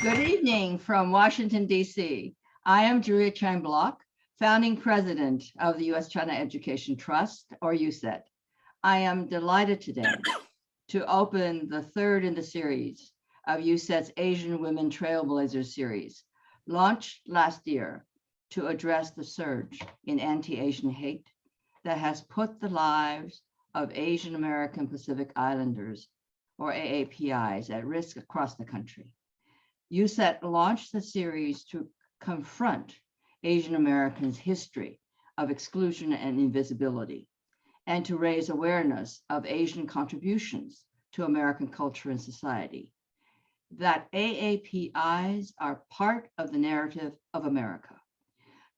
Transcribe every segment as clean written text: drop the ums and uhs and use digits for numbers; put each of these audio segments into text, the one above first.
Good evening from Washington, D.C. I am Julia Bloch, founding president of the U.S.-China Education Trust, or USCET. I am delighted today to open the third in the series of USCET's Asian Women Trailblazers series, launched last year to address the surge in anti-Asian hate that has put the lives of Asian American Pacific Islanders, or AAPIs, at risk across the country. USCET launched the series to confront Asian Americans' history of exclusion and invisibility, and to raise awareness of Asian contributions to American culture and society, that AAPIs are part of the narrative of America.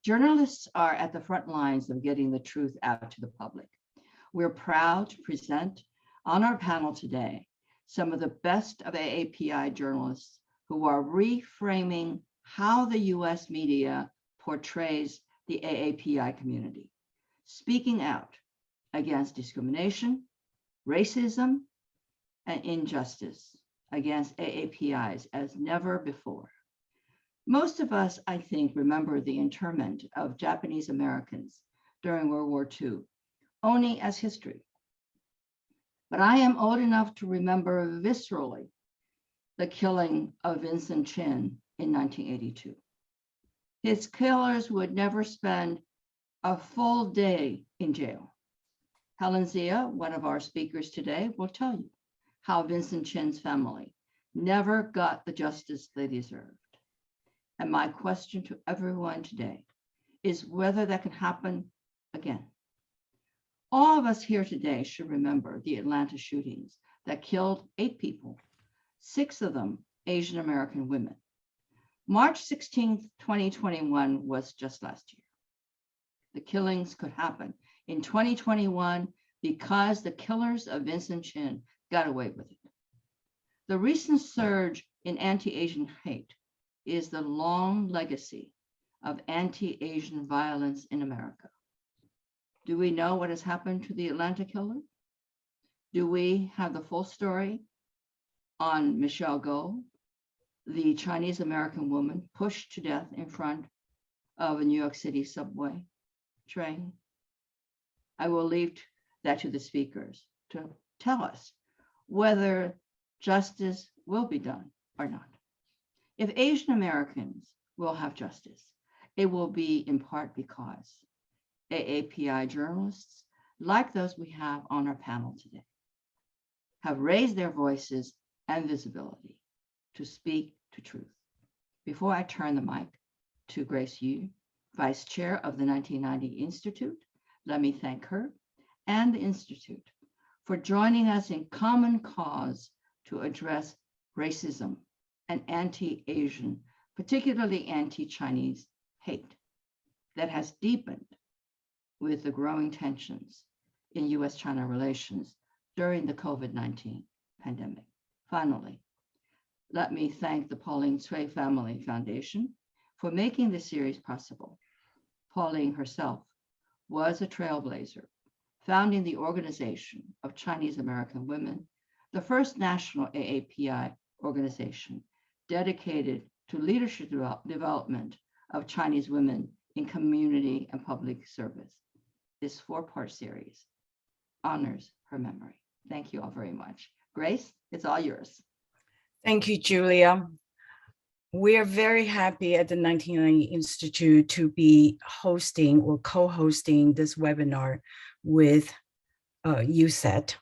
Journalists are at the front lines of getting the truth out to the public. We're proud to present on our panel today some of the best of AAPI journalists who are reframing how the US media portrays the AAPI community, speaking out against discrimination, racism, and injustice against AAPIs as never before. Most of us, I think, remember the internment of Japanese Americans during World War II only as history. But I am old enough to remember viscerally the killing of Vincent Chin in 1982. His killers would never spend a full day in jail. Helen Zia, one of our speakers today, will tell you how Vincent Chin's family never got the justice they deserved. And my question to everyone today is whether that can happen again. All of us here today should remember the Atlanta shootings that killed 8 people, 6 of them Asian American women. March 16th, 2021 was just last year. The killings could happen in 2021 because the killers of Vincent Chin got away with it. The recent surge in anti-Asian hate is the long legacy of anti-Asian violence in America. Do we know what has happened to the Atlanta killer? Do we have the full story on Michelle Go, the Chinese American woman pushed to death in front of a New York City subway train? I will leave that to the speakers to tell us whether justice will be done or not. If Asian Americans will have justice, it will be in part because AAPI journalists, like those we have on our panel today, have raised their voices and visibility to speak to truth. Before I turn the mic to Grace Yu, Vice Chair of the 1990 Institute, let me thank her and the Institute for joining us in common cause to address racism and anti-Asian, particularly anti-Chinese hate that has deepened with the growing tensions in US-China relations during the COVID-19 pandemic. Finally, let me thank the Pauline Tsui Family Foundation for making this series possible. Pauline herself was a trailblazer, founding the Organization of Chinese American Women, the first national AAPI organization dedicated to leadership development of Chinese women in community and public service. This 4-part series honors her memory. Thank you all very much. Grace, it's all yours. Thank you, Julia. We are very happy at the 1990 Institute to be hosting or co-hosting this webinar with USCET.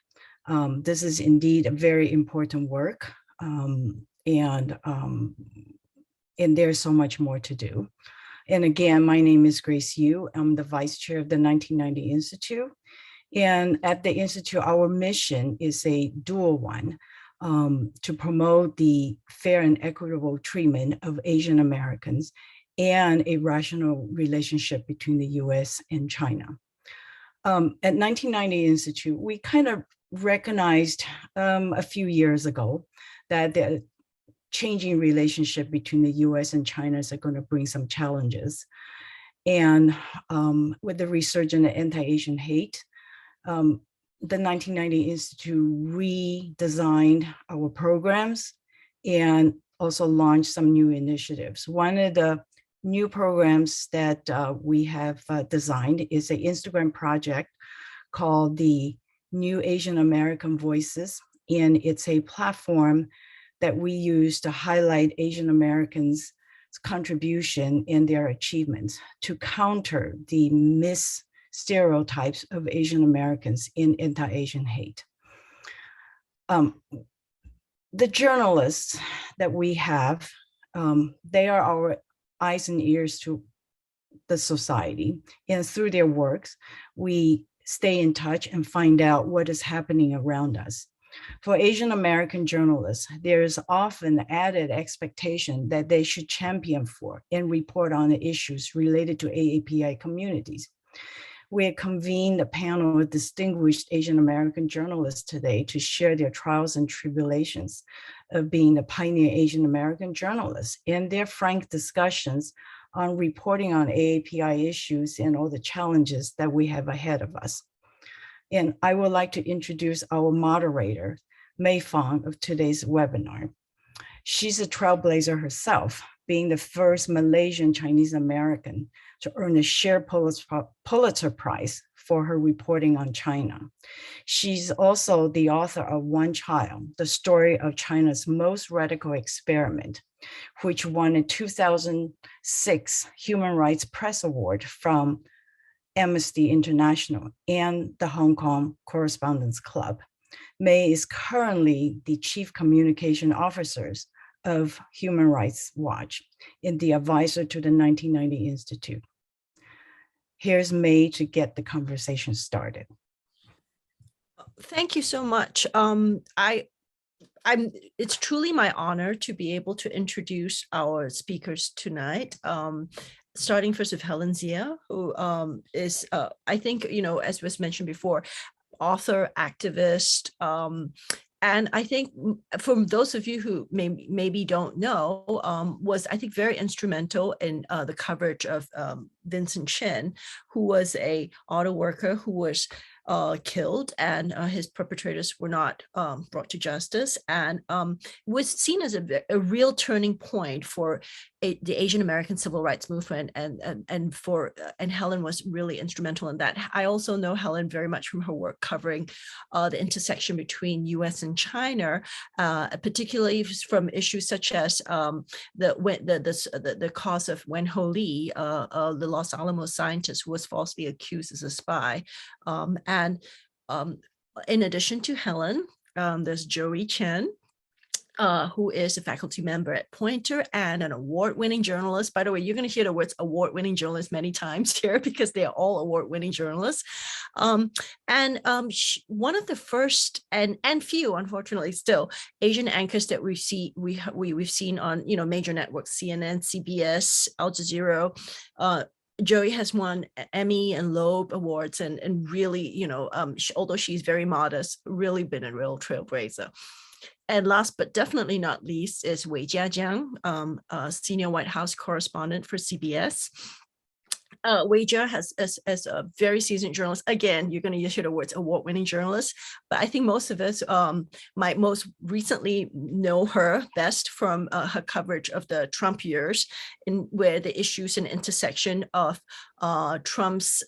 This is indeed a very important work, and there's so much more to do. And again, my name is Grace Yu. I'm the Vice Chair of the 1990 Institute. And at the Institute, our mission is a dual one, to promote the fair and equitable treatment of Asian Americans and a rational relationship between the US and China. At 1990 Institute, we kind of recognized a few years ago that the changing relationship between the US and China is going to bring some challenges. And with the resurgence of anti-Asian hate, the 1990 Institute redesigned our programs and also launched some new initiatives. One of the new programs that we have designed is an Instagram project called the New Asian American Voices. And it's a platform that we use to highlight Asian Americans' contribution and their achievements to counter the stereotypes of Asian Americans in anti-Asian hate. The journalists that we have, they are our eyes and ears to the society, and through their works, we stay in touch and find out what is happening around us. For Asian American journalists, there is often added expectation that they should champion for and report on the issues related to AAPI communities. We have convened a panel of distinguished Asian American journalists today to share their trials and tribulations of being a pioneer Asian American journalist and their frank discussions on reporting on AAPI issues and all the challenges that we have ahead of us. And I would like to introduce our moderator, Fong, of today's webinar. She's a trailblazer herself, being the first Malaysian Chinese American to earn a shared Pulitzer Prize for her reporting on China. She's also the author of One Child, the story of China's most radical experiment, which won a 2006 Human Rights Press Award from Amnesty International and the Hong Kong Correspondents Club. May is currently the Chief Communication Officer of Human Rights Watch and the advisor to the 1990 Institute. Here's May to get the conversation started. Thank you so much. It's truly my honor to be able to introduce our speakers tonight. Starting first with Helen Zia, who is, I think, as was mentioned before, author, activist, and I think for those of you who maybe don't know, was, I think, very instrumental in the coverage of Vincent Chin, who was a auto worker who was killed, and his perpetrators were not brought to justice, and was seen as a real turning point for the Asian American civil rights movement, and Helen was really instrumental in that. I also know Helen very much from her work covering the intersection between U.S. and China, particularly from issues such as the cause of Wen Ho Lee, the Los Alamos scientist who was falsely accused as a spy. In addition to Helen, there's Joey Chen, who is a faculty member at Poynter and an award-winning journalist. By the way, you're going to hear the words award-winning journalist many times here because they are all award-winning journalists. One of the first and few, unfortunately, still Asian anchors that we've seen on major networks, CNN, CBS, Al Jazeera. Joey has won Emmy and Loeb awards and really, although she's very modest, really been a real trailblazer. And last but definitely not least is Wei Jiajiang, senior White House correspondent for CBS. Wei Jia as a very seasoned journalist. Again, you're going to hear the words award-winning journalist, but I think most of us might most recently know her best from her coverage of the Trump years, where the issues and intersection of Trump's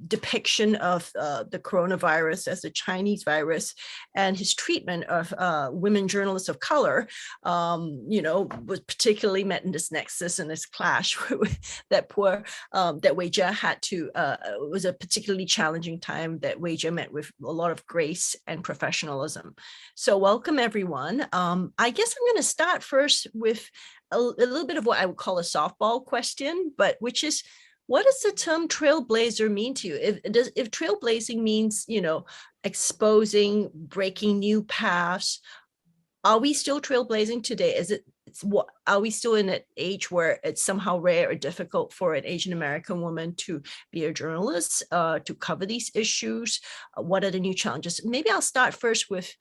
depiction of the coronavirus as a Chinese virus and his treatment of women journalists of color, was particularly met in this nexus and this clash that Wei Jia had to, it was a particularly challenging time that Wei Jia met with a lot of grace and professionalism. So welcome everyone. I guess I'm going to start first with a little bit of what I would call a softball question, but which is, what does the term trailblazer mean to you? If trailblazing means, exposing, breaking new paths, are we still trailblazing today? Are we still in an age where it's somehow rare or difficult for an Asian American woman to be a journalist, to cover these issues? What are the new challenges? Maybe I'll start first with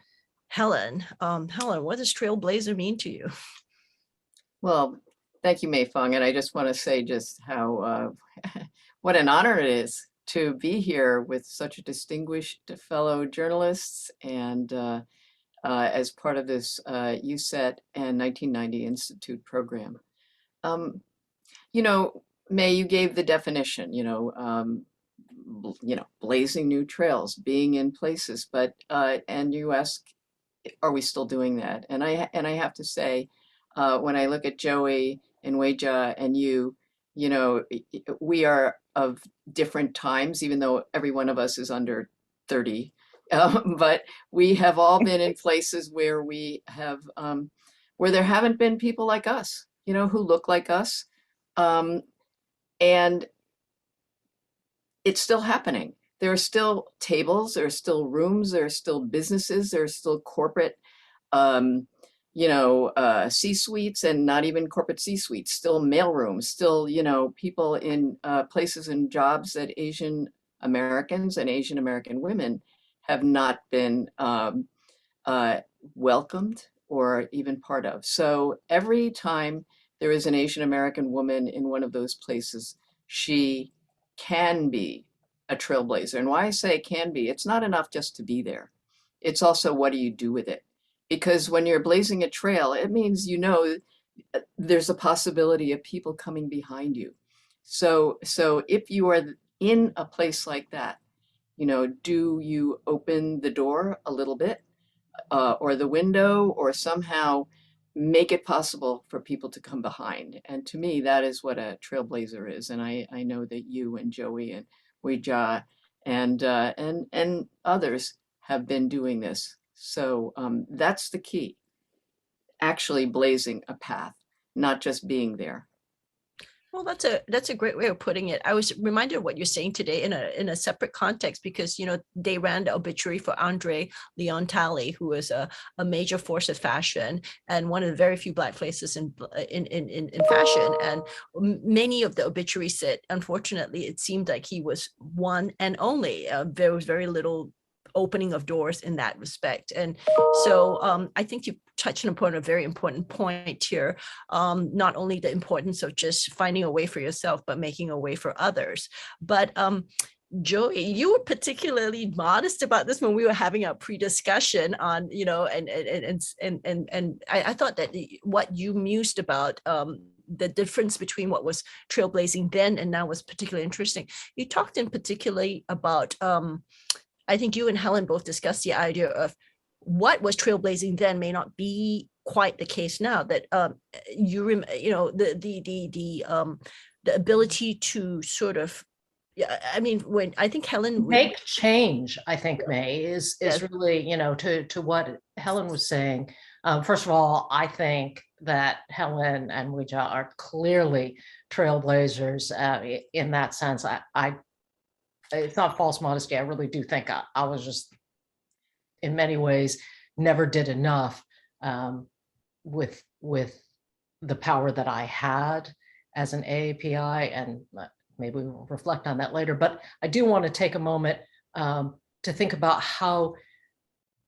Helen. Helen, what does trailblazer mean to you? Well, thank you, Mei Fong. And I just want to say just how, what an honor it is to be here with such a distinguished fellow journalists and as part of this USCET and 1990 Institute program. You know, May, you gave the definition, blazing new trails, being in places, but and you ask, are we still doing that? And I have to say, when I look at Joey and Weijia and we are of different times, even though every one of us is under 30. But we have all been in places where we have, where there haven't been people like us, who look like us. And it's still happening. There are still tables, there are still rooms, there are still businesses, there are still corporate, C-suites, and not even corporate C-suites, still mailrooms, still, people in places and jobs that Asian Americans and Asian American women have not been welcomed or even part of. So every time there is an Asian American woman in one of those places, she can be a trailblazer. And why I say can be, it's not enough just to be there. It's also, what do you do with it? Because when you're blazing a trail, it means, there's a possibility of people coming behind you. So if you are in a place like that, do you open the door a little bit, or the window, or somehow make it possible for people to come behind? And to me, that is what a trailblazer is. And I know that you and Joey and Weijia and others have been doing this. So that's the key, actually blazing a path, not just being there. Well, that's a great way of putting it. I was reminded of what you're saying today in a separate context, because they ran the obituary for Andre Leon Talley, who was a major force of fashion and one of the very few Black faces in fashion. And many of the obituaries said, unfortunately, it seemed like he was one and only. There was very little opening of doors in that respect. And so I think you touched upon a very important point here, not only the importance of just finding a way for yourself, but making a way for others. But Joey, you were particularly modest about this when we were having our pre-discussion on, and I thought that what you mused about the difference between what was trailblazing then and now was particularly interesting. You talked in particularly about I think you and Helen both discussed the idea of what was trailblazing then may not be quite the case now. That the ability to sort of, when I think Helen make change, I think May is really, to what Helen was saying. First of all, I think that Helen and Weijia are clearly trailblazers in that sense. It's not false modesty. I really do think I was just, in many ways, never did enough with the power that I had as an AAPI, and maybe we'll reflect on that later. But I do want to take a moment to think about how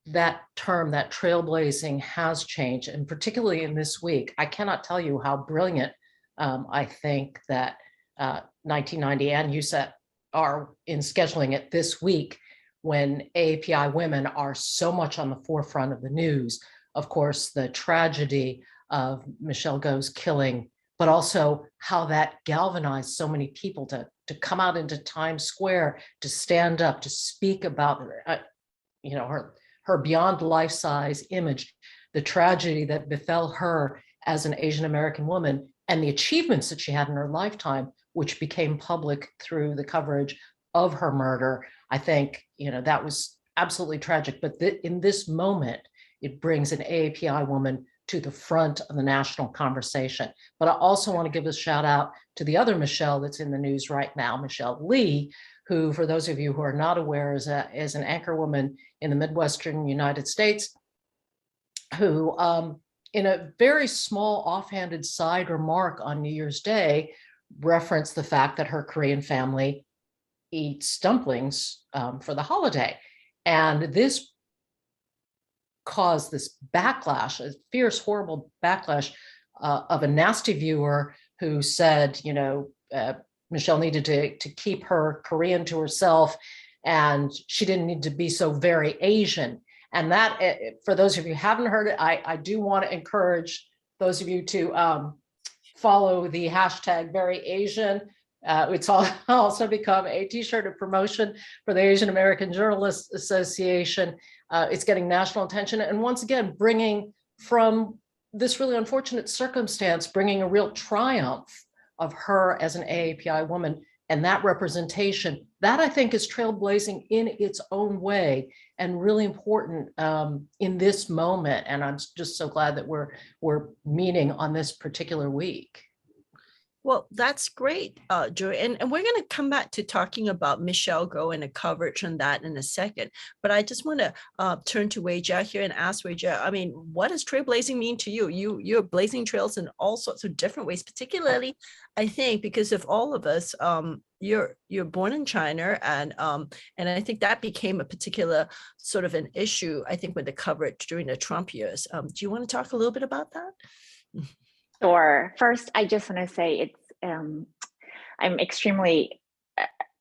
that term, that trailblazing, has changed, and particularly in this week. I cannot tell you how brilliant I think that 1990 and USCET are in scheduling it this week, when AAPI women are so much on the forefront of the news. Of course, the tragedy of Michelle Go's killing, but also how that galvanized so many people to come out into Times Square, to stand up, to speak about her beyond life-size image, the tragedy that befell her as an Asian American woman, and the achievements that she had in her lifetime, which became public through the coverage of her murder. I think, that was absolutely tragic. But in this moment, it brings an AAPI woman to the front of the national conversation. But I also want to give a shout out to the other Michelle that's in the news right now, Michelle Lee, who, for those of you who are not aware, is an anchor woman in the Midwestern United States, who, in a very small offhanded side remark on New Year's Day, referenced the fact that her Korean family eats dumplings for the holiday. And this caused this backlash, a fierce, horrible backlash of a nasty viewer who said, Michelle needed to keep her Korean to herself, and she didn't need to be so very Asian. And that, for those of you who haven't heard it, I do want to encourage those of you to follow the hashtag Very Asian. It's also become a t-shirt of promotion for the Asian American Journalists Association. It's getting national attention. And once again, bringing from this really unfortunate circumstance, bringing a real triumph of her as an AAPI woman, and that representation, that I think is trailblazing in its own way and really important in this moment. And I'm just so glad that we're meeting on this particular week. Well, that's great, Joy. And we're going to come back to talking about Michelle Go and the coverage on that in a second. But I just want to turn to Weijia here and ask Weijia, I mean, what does trailblazing mean to you? You're blazing trails in all sorts of different ways, particularly, I think, because of all of us, you're born in China, and I think that became a particular sort of an issue, I think, with the coverage during the Trump years. Do you want to talk a little bit about that? Sure. First, I just want to say it's I'm extremely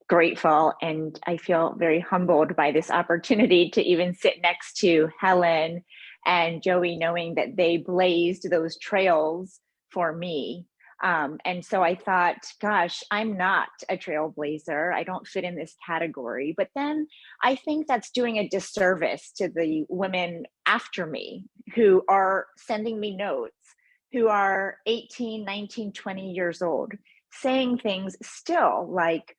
grateful, and I feel very humbled by this opportunity to even sit next to Helen and Joey, knowing that they blazed those trails for me. And so I thought, gosh, I'm not a trailblazer. I don't fit in this category. But then I think that's doing a disservice to the women after me who are sending me notes, who are 18, 19, 20 years old, saying things still like,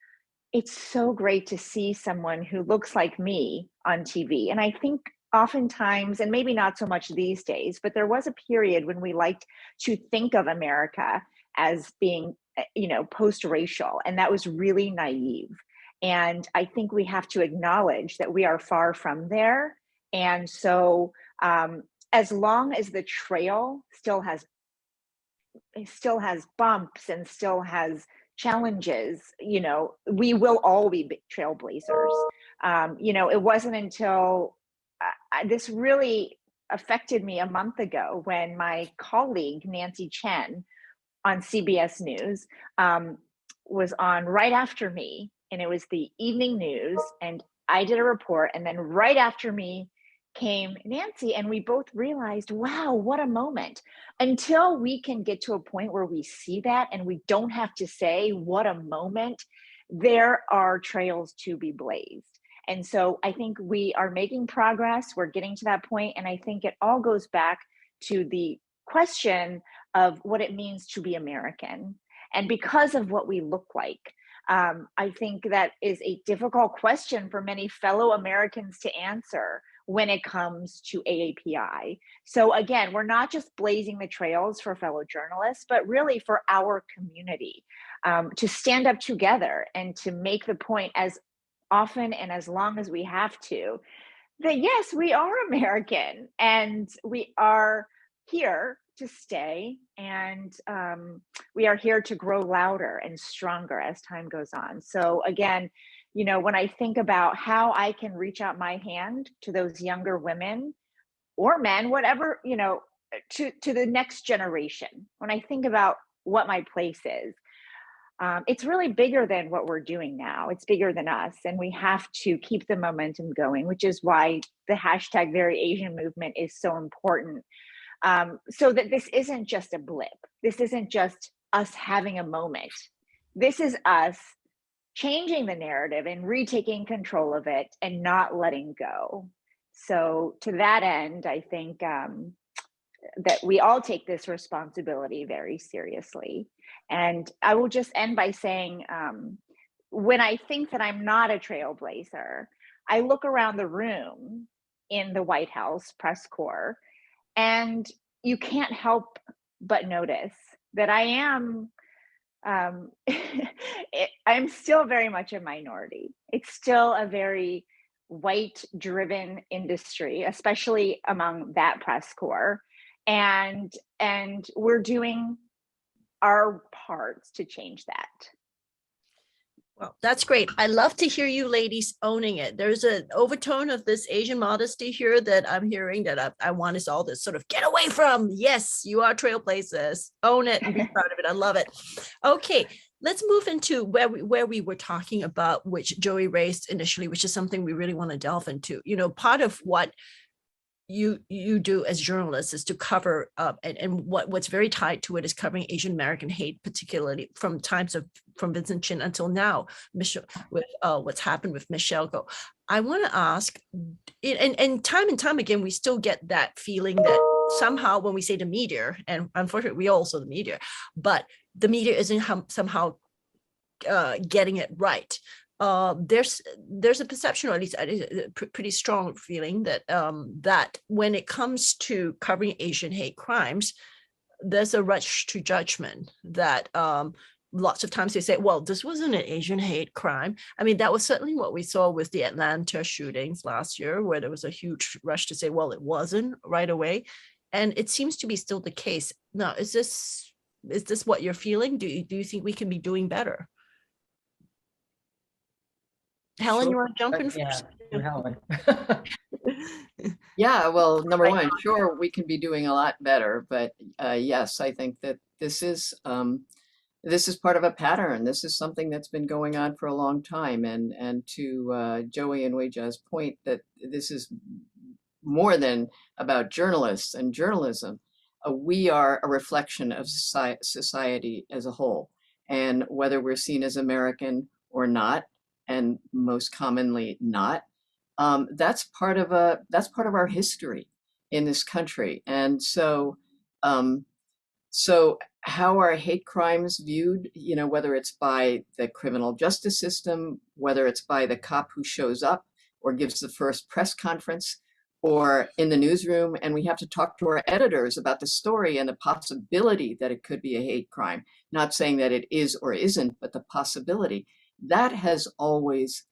it's so great to see someone who looks like me on TV. And I think oftentimes, and maybe not so much these days, but there was a period when we liked to think of America as being, post-racial, and that was really naive. And I think we have to acknowledge that we are far from there. And so as long as the trail still has bumps and still has challenges, we will all be trailblazers. It wasn't until this really affected me a month ago when my colleague, Nancy Chen, on CBS News, was on right after me, and it was the evening news, and I did a report, and then right after me came Nancy, and we both realized, wow, what a moment. Until we can get to a point where we see that and we don't have to say what a moment, there are trails to be blazed. And so I think we are making progress. We're getting to that point. And I think it all goes back to the question of what it means to be American. And because of what we look like, I think that is a difficult question for many fellow Americans to answer when it comes to AAPI. So again, we're not just blazing the trails for fellow journalists, but really for our community, to stand up together and to make the point as often and as long as we have to, that yes, we are American and we are here to stay, and we are here to grow louder and stronger as time goes on. So again, when I think about how I can reach out my hand to those younger women or men, whatever, to the next generation, when I think about what my place is, it's really bigger than what we're doing now. It's bigger than us, and we have to keep the momentum going, which is why the hashtag Very Asian movement is so important. So that this isn't just a blip. This isn't just us having a moment. This is us changing the narrative and retaking control of it and not letting go. So to that end, I think that we all take this responsibility very seriously. And I will just end by saying, when I think that I'm not a trailblazer, I look around the room in the White House press corps, and you can't help but notice that I am I'm still very much a minority. It's still a very white-driven industry, especially among that press corps, and we're doing our parts to change that. Well, that's great. I love to hear you ladies owning it. There's an overtone of this Asian modesty here that I'm hearing that I want us all to sort of get away from. Yes, you are trailblazers. Own it and be proud of it. I love it. Okay, let's move into where we were talking about, which Joey raised initially, which is something we really want to delve into. Part of what you do as journalists is to cover up, and what's very tied to it is covering Asian American hate, particularly from Vincent Chin until now, Michelle, with what's happened with Michelle Go. I want to ask, and time again, we still get that feeling that somehow when we say the media, and unfortunately we also the media, but the media isn't somehow getting it right. There's a perception, or at least a pretty strong feeling that that when it comes to covering Asian hate crimes, there's a rush to judgment that lots of times they say, well, this wasn't an Asian hate crime. I mean, that was certainly what we saw with the Atlanta shootings last year, where there was a huge rush to say, well, it wasn't right away. And it seems to be still the case. Now, is this what you're feeling? Do you think we can be doing better? Helen, Sure. you want to jump in Yeah, first? Helen. Yeah, well, number one, sure, we can be doing a lot better, but yes, I think that this is part of a pattern. This is something that's been going on for a long time, and to Joey and Weijia's point, that this is more than about journalists and journalism. We are a reflection of society as a whole, and whether we're seen as American or not, and most commonly not, that's part of our history in this country. And so how are hate crimes viewed, whether it's by the criminal justice system, whether it's by the cop who shows up or gives the first press conference, or in the newsroom, and we have to talk to our editors about the story and the possibility that it could be a hate crime, not saying that it is or isn't, but the possibility. That has always,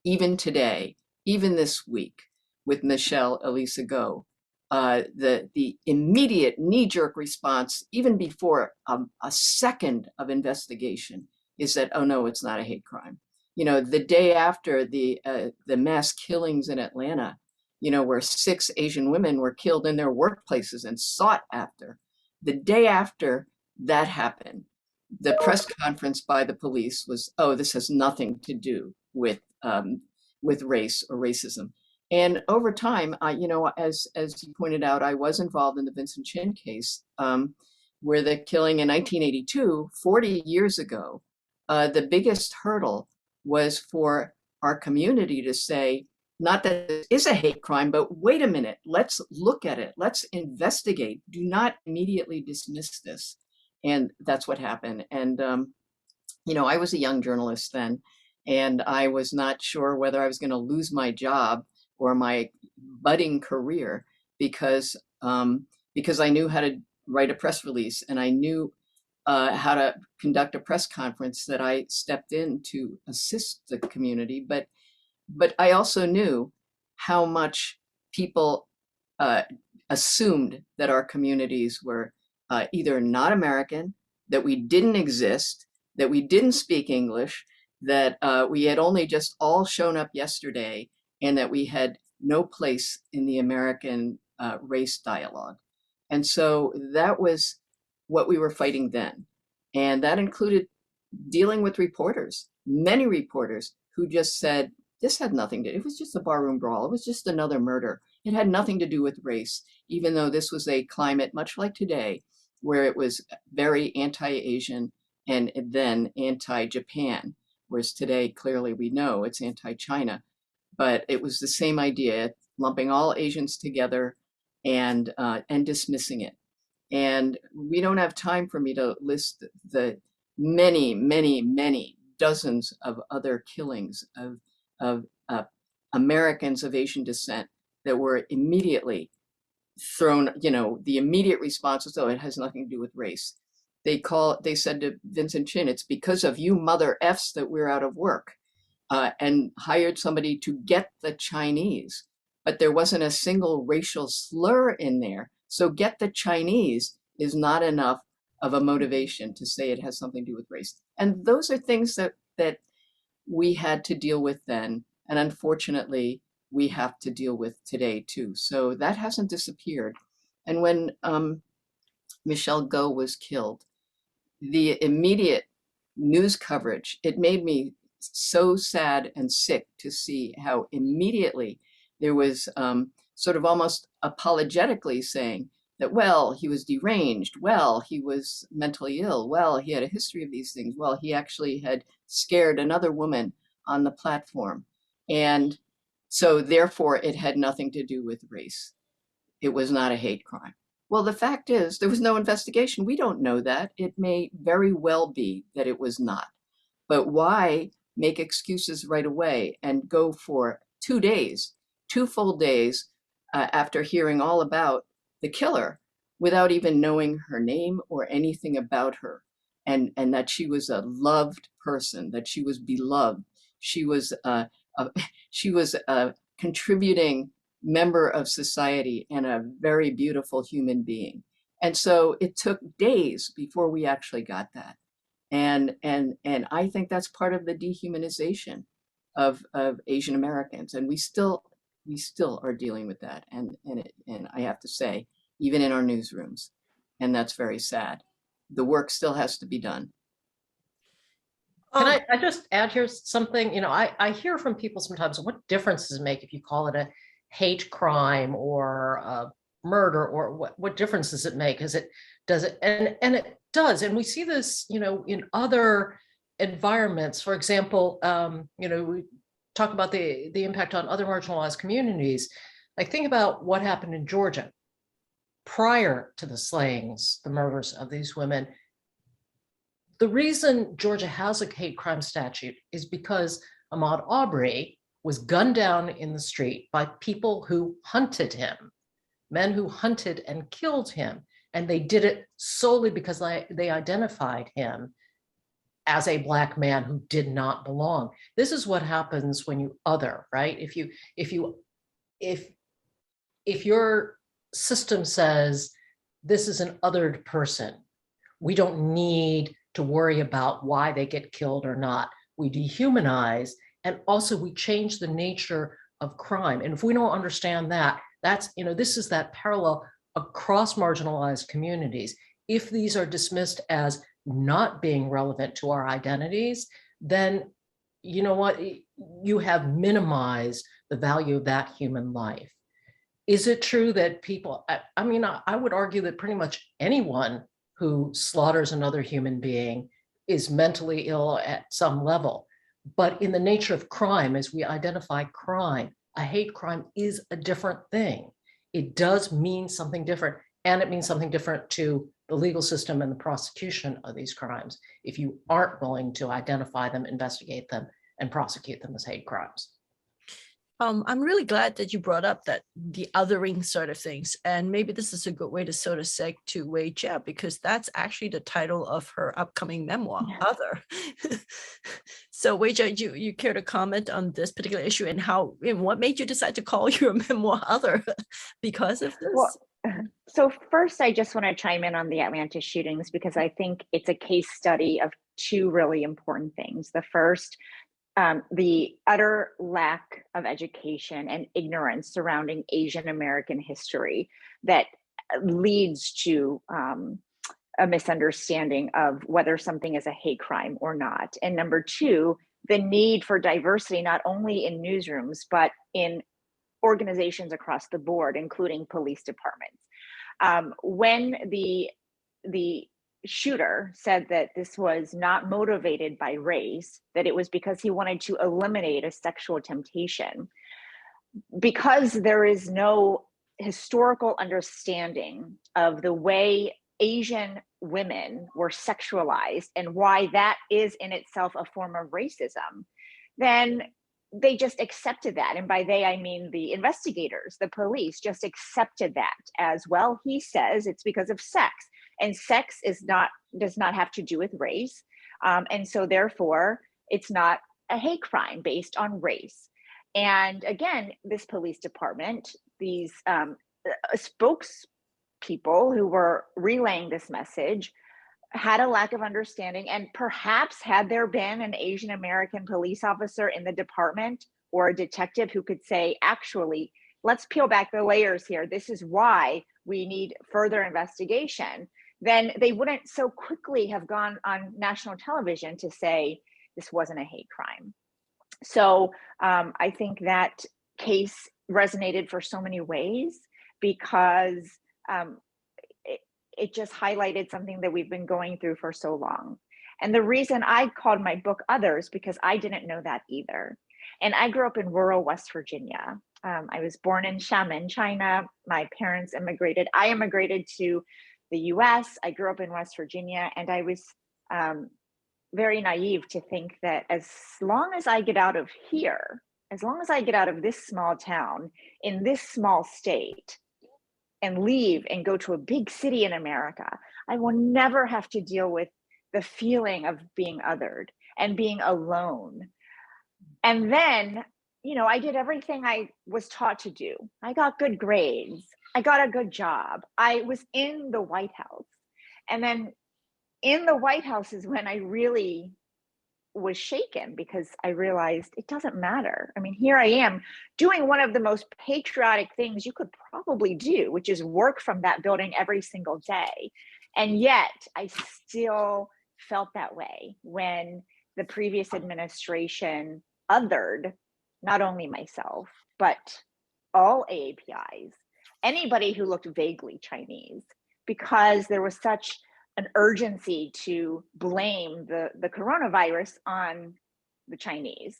even today, even this week with Michelle Elisa Go, the immediate knee-jerk response, even before a second of investigation, is that, oh no, it's not a hate crime. The day after the mass killings in Atlanta, where 6 Asian women were killed in their workplaces and sought after, the day after that happened, the press conference by the police was, oh, this has nothing to do with race or racism. And over time, as you pointed out, I was involved in the Vincent Chin case, where the killing in 1982, 40 years ago, the biggest hurdle was for our community to say, not that it is a hate crime, but wait a minute, let's look at it, let's investigate, do not immediately dismiss this. And that's what happened. And, I was a young journalist then, and I was not sure whether I was going to lose my job or my budding career because I knew how to write a press release, and I knew how to conduct a press conference, that I stepped in to assist the community. But I also knew how much people assumed that our communities were either not American, that we didn't exist, that we didn't speak English, that we had only just all shown up yesterday, and that we had no place in the American race dialogue. And so that was what we were fighting then. And that included dealing with reporters, many reporters who just said, this had nothing to do, it was just a barroom brawl, it was just another murder. It had nothing to do with race, even though this was a climate much like today, where it was very anti-Asian and then anti-Japan, whereas today, clearly we know it's anti-China. But it was the same idea, lumping all Asians together and dismissing it. And we don't have time for me to list the many, many, many dozens of other killings of Americans of Asian descent that were immediately thrown, the immediate response was, oh, it has nothing to do with race. They said to Vincent Chin, it's because of you mother Fs that we're out of work, and hired somebody to get the Chinese, but there wasn't a single racial slur in there. So get the Chinese is not enough of a motivation to say it has something to do with race. And those are things that we had to deal with then. And unfortunately, we have to deal with today too. So that hasn't disappeared. And when Michelle Go was killed, the immediate news coverage, it made me so sad and sick to see how immediately there was sort of almost apologetically saying that, well, he was deranged, well, he was mentally ill, well, he had a history of these things, well, he actually had scared another woman on the platform. And so therefore it had nothing to do with race. It was not a hate crime. Well, the fact is there was no investigation. We don't know that. It may very well be that it was not. But why make excuses right away and go for 2 days, 2 full days after hearing all about the killer without even knowing her name or anything about her, and that she was a loved person, that she was beloved, she was a contributing member of society and a very beautiful human being. And so it took days before we actually got that. And I think that's part of the dehumanization of Asian Americans, and we still are dealing with that. And I have to say, even in our newsrooms, and that's very sad. The work still has to be done. Can I just add here something? You know, I hear from people sometimes, what difference does it make if you call it a hate crime or a murder, or what difference does it make? Does it, and it does. And we see this, you know, in other environments. For example, you know, we talk about the impact on other marginalized communities. Like, think about what happened in Georgia prior to the slayings, the murders of these women. The reason Georgia has a hate crime statute is because Ahmaud Arbery was gunned down in the street by people who hunted him, men who hunted and killed him. And they did it solely because they identified him as a Black man who did not belong. This is what happens when you other, right? If your system says this is an othered person, we don't need to worry about why they get killed or not. We dehumanize, and also we change the nature of crime. And if we don't understand that, that's, you know, this is that parallel across marginalized communities. If these are dismissed as not being relevant to our identities, then you know what, you have minimized the value of that human life. Is it true that people, I mean, I would argue that pretty much anyone who slaughters another human being is mentally ill at some level. But in the nature of crime, as we identify crime, a hate crime is a different thing. It does mean something different, and it means something different to the legal system and the prosecution of these crimes if you aren't willing to identify them, investigate them, and prosecute them as hate crimes. I'm really glad that you brought up that the othering sort of things. And maybe this is a good way to sort of segue to Wei Jia, because that's actually the title of her upcoming memoir, Other. So Wei Jia, you care to comment on this particular issue and how, and what made you decide to call your memoir Other because of this? Well, so first, I just want to chime in on the Atlanta shootings, because I think it's a case study of two really important things. The first, the utter lack of education and ignorance surrounding Asian American history that leads to a misunderstanding of whether something is a hate crime or not. And number two, the need for diversity, not only in newsrooms, but in organizations across the board, including police departments. When the shooter said that this was not motivated by race, that it was because he wanted to eliminate a sexual temptation, because there is no historical understanding of the way Asian women were sexualized and why that is in itself a form of racism, then they just accepted that. And by they, I mean the investigators, the police just accepted that as, well, he says it's because of sex. And sex does not have to do with race. And so therefore, it's not a hate crime based on race. And again, this police department, these spokespeople who were relaying this message had a lack of understanding. And perhaps had there been an Asian American police officer in the department or a detective who could say, actually, let's peel back the layers here, this is why we need further investigation, then they wouldn't so quickly have gone on national television to say this wasn't a hate crime. So I think that case resonated for so many ways, because it just highlighted something that we've been going through for so long. And the reason I called my book Others, because I didn't know that either. And I grew up in rural West Virginia. I was born in Xiamen, China. My parents immigrated. I immigrated to the US. I grew up in West Virginia, and I was very naive to think that as long as I get out of here, as long as I get out of this small town in this small state and leave and go to a big city in America, I will never have to deal with the feeling of being othered and being alone. And then, you know, I did everything I was taught to do. I got good grades. I got a good job. I was in the White House. And then in the White House is when I really was shaken, because I realized it doesn't matter. I mean, here I am doing one of the most patriotic things you could probably do, which is work from that building every single day. And yet I still felt that way when the previous administration othered not only myself, but all AAPIs, anybody who looked vaguely Chinese, because there was such an urgency to blame the coronavirus on the Chinese.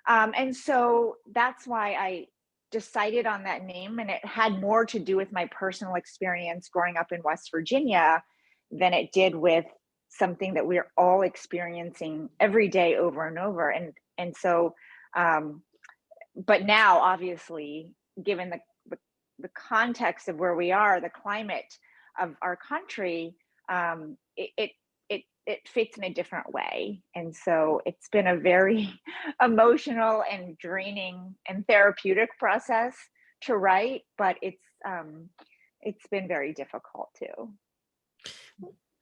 And so that's why I decided on that name, and it had more to do with my personal experience growing up in West Virginia than it did with something that we're all experiencing every day over and over. And so, but now, obviously, given the context of where we are, the climate of our country, it fits in a different way. And so it's been a very emotional and draining and therapeutic process to write, but it's been very difficult too.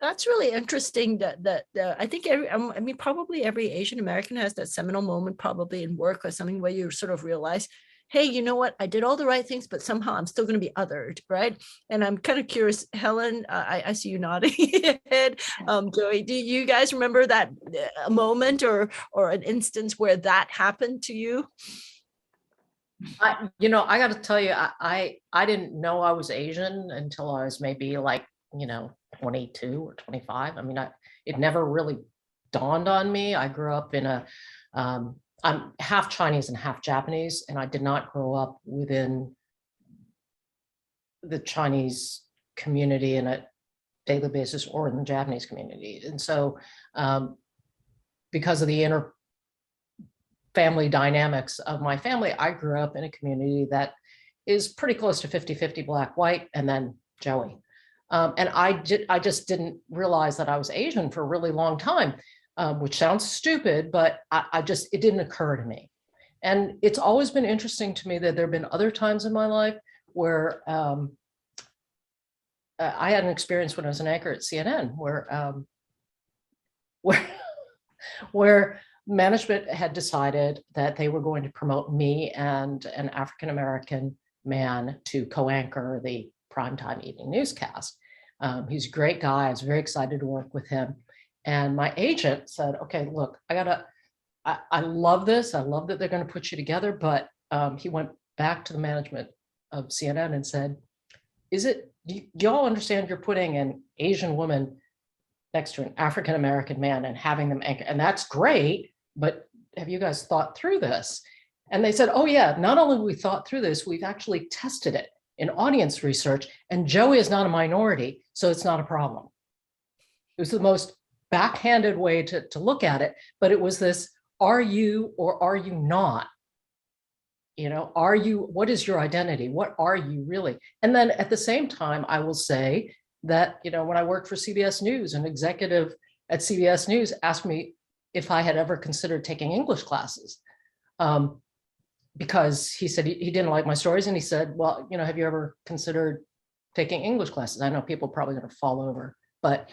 That's really interesting that I think I mean, probably every Asian American has that seminal moment, probably in work or something, where you sort of realize, hey, you know what? I did all the right things, but somehow I'm still going to be othered, right? And I'm kind of curious, Helen, I see you nodding your head. Joey, do you guys remember that a moment or an instance where that happened to you? I got to tell you, I didn't know I was Asian until I was maybe like, 22 or 25. I mean, it never really dawned on me. I grew up in I'm half Chinese and half Japanese, and I did not grow up within the Chinese community in a daily basis or in the Japanese community. And so because of the inner family dynamics of my family, I grew up in a community that is pretty close to 50-50 black, white, and then Joey. And I just didn't realize that I was Asian for a really long time. Which sounds stupid, but it didn't occur to me. And it's always been interesting to me that there have been other times in my life where I had an experience when I was an anchor at CNN where management had decided that they were going to promote me and an African-American man to co-anchor the primetime evening newscast. He's a great guy. I was very excited to work with him. And my agent said, okay, look, I love this. I love that they're going to put you together. But he went back to the management of CNN and said, do y'all understand you're putting an Asian woman next to an African-American man and having them anchor? And that's great, but have you guys thought through this? And they said, oh yeah, not only have we thought through this, we've actually tested it in audience research, and Joey is not a minority, so it's not a problem. It was the most backhanded way to look at it, but it was this, are you or are you not? What is your identity? What are you really? And then at the same time, I will say that, when I worked for CBS News, an executive at CBS News asked me if I had ever considered taking English classes, because he said he didn't like my stories. And he said, well, have you ever considered taking English classes? I know people are probably going to fall over, but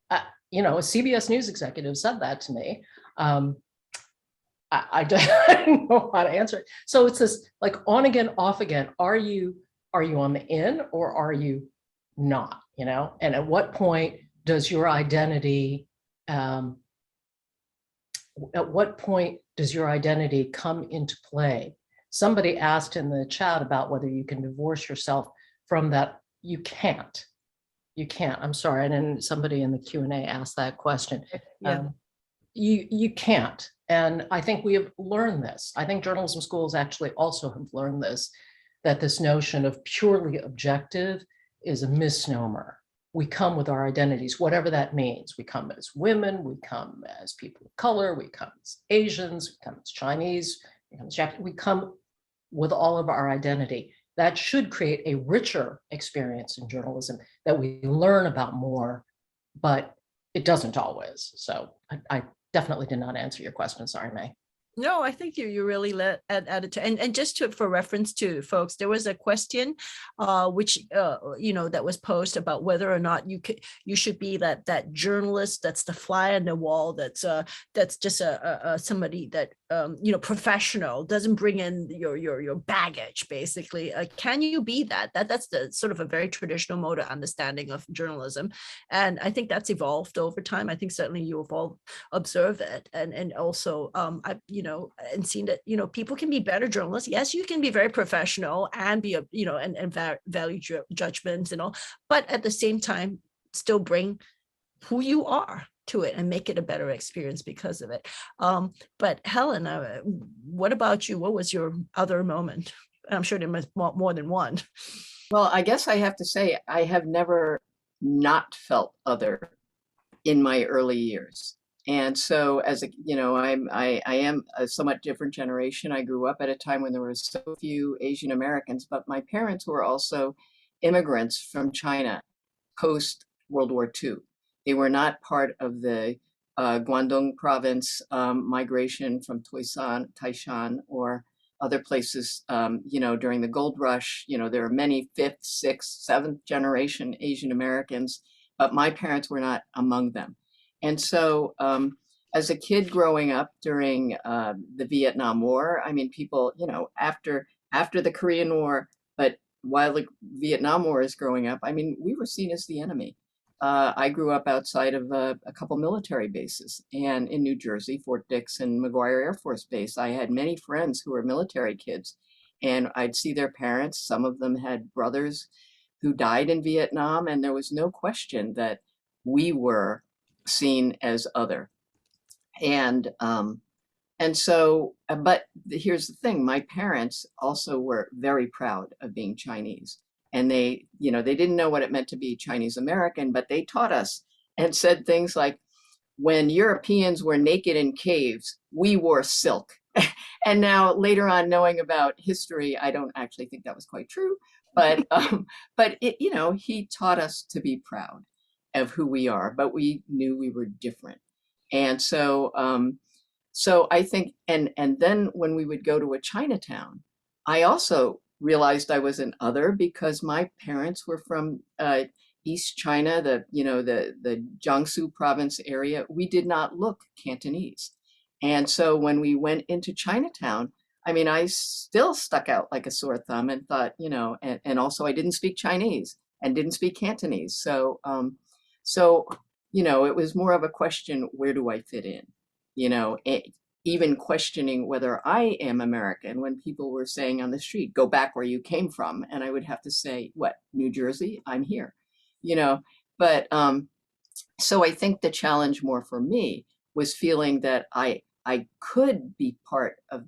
a CBS News executive said that to me. I don't know how to answer it. So it's this like on again, off again. Are you on the in or are you not? And at what point does your identity come into play? Somebody asked in the chat about whether you can divorce yourself from that. You can't. You can't. I'm sorry. And then somebody in the Q&A asked that question. Yeah. You can't. And I think we have learned this. I think journalism schools actually also have learned this, that this notion of purely objective is a misnomer. We come with our identities, whatever that means. We come as women, we come as people of color, we come as Asians, we come as Chinese, we come as Japanese, we come with all of our identity. That should create a richer experience in journalism that we learn about more, but it doesn't always. So I definitely did not answer your question. Sorry, May. No, I think you really added to, and just to, for reference to folks, there was a question which that was posed about whether or not you should be that journalist that's the fly on the wall, that's just a somebody that professional, doesn't bring in your baggage, basically. Can you be that? That's the sort of a very traditional mode of understanding of journalism, and I think that's evolved over time. I think certainly you have all observed it, and also and seen that people can be better journalists. Yes, you can be very professional and be and value judgments and all, but at the same time still bring who you are to it and make it a better experience because of it. But Helen, what about you? What was your other moment? I'm sure there was more than one. Well, I guess I have to say I have never not felt other in my early years. And so as I am a somewhat different generation. I grew up at a time when there were so few Asian Americans, but my parents were also immigrants from China post World War II. They were not part of the Guangdong province migration from Taishan or other places, during the gold rush. There are many fifth, sixth, seventh generation Asian Americans, but my parents were not among them. And so as a kid growing up during the Vietnam War, I mean, people, after the Korean War, but while the Vietnam War is growing up, I mean, we were seen as the enemy. I grew up outside of a couple military bases, and in New Jersey, Fort Dix and McGuire Air Force Base. I had many friends who were military kids, and I'd see their parents. Some of them had brothers who died in Vietnam, and there was no question that we were seen as other. And so, but here's the thing, my parents also were very proud of being Chinese. And they didn't know what it meant to be Chinese American, but they taught us and said things like, when Europeans were naked in caves, we wore silk. And now later on, knowing about history, I don't actually think that was quite true, but he taught us to be proud of who we are, but we knew we were different. And so I think, and then when we would go to a Chinatown, I also realized I was an other because my parents were from East China, the Jiangsu province area. We did not look Cantonese. And so when we went into Chinatown, I mean, I still stuck out like a sore thumb and thought, and also I didn't speak Chinese and didn't speak Cantonese. So it was more of a question, where do I fit in? Even questioning whether I am American when people were saying on the street, go back where you came from. And I would have to say, what, New Jersey? I'm here, But so I think the challenge more for me was feeling that I could be part of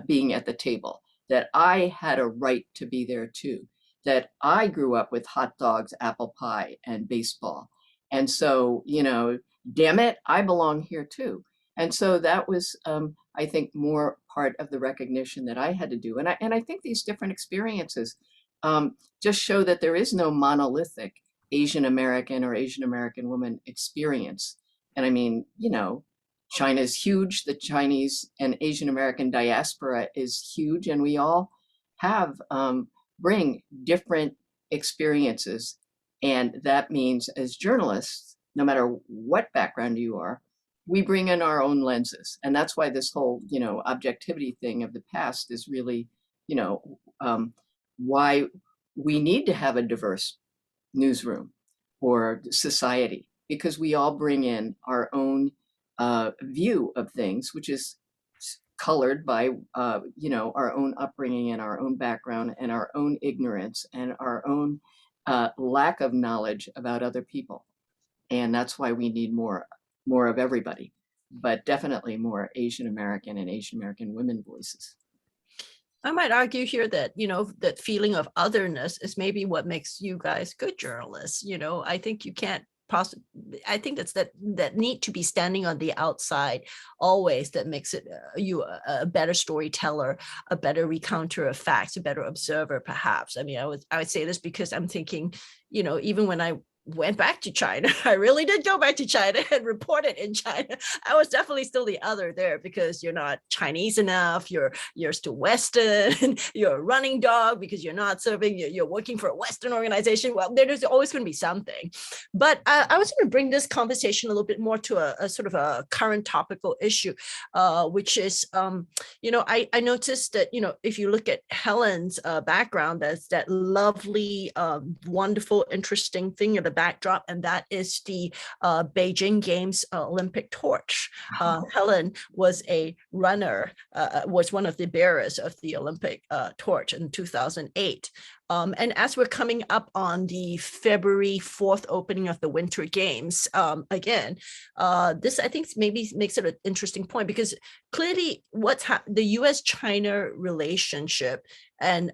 being at the table, that I had a right to be there too, that I grew up with hot dogs, apple pie, and baseball. And so, damn it, I belong here too. And so that was, I think, more part of the recognition that I had to do. And I think these different experiences just show that there is no monolithic Asian American or Asian American woman experience. And I mean, China is huge. The Chinese and Asian American diaspora is huge. And we all bring different experiences. And that means as journalists, no matter what background you are, we bring in our own lenses. And that's why this whole, objectivity thing of the past is really, why we need to have a diverse newsroom or society, because we all bring in our own view of things, which is colored by, our own upbringing and our own background and our own ignorance and our own lack of knowledge about other people. And that's why we need more of everybody, but definitely more Asian American and Asian American women voices. I might argue here that, that feeling of otherness is maybe what makes you guys good journalists. I think you can't I think that's that need to be standing on the outside always that makes it you a better storyteller, a better recounter of facts, a better observer, perhaps. I mean, I would say this because I'm thinking, even when I went back to China, I really did go back to China and reported in China. I was definitely still the other there because you're not Chinese enough, you're still Western, you're a running dog because you're not serving, you're working for a Western organization. Well, there's always going to be something. But I was going to bring this conversation a little bit more to a sort of a current topical issue, which is, I noticed that, if you look at Helen's background, there's that lovely, wonderful, interesting thing in the backdrop, and that is the Beijing Games Olympic torch. Helen was a runner, was one of the bearers of the Olympic torch in 2008. And as we're coming up on the February 4th opening of the Winter Games, again, this I think maybe makes it an interesting point because clearly the U.S.-China relationship, and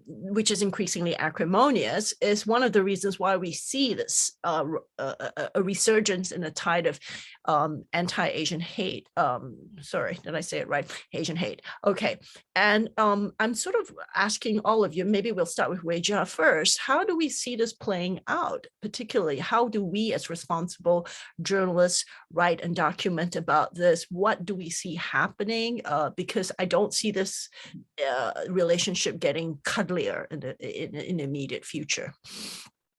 which is increasingly acrimonious, is one of the reasons why we see this a resurgence in a tide of anti-Asian hate. Sorry, did I say it right? Asian hate. Okay, and I'm sort of asking all of you. Maybe we'll start with Weijia first. How do we see this playing out? Particularly, how do we, as responsible journalists, write and document about this? What do we see happening? Because I don't see this relationship getting cuddlier in the immediate future.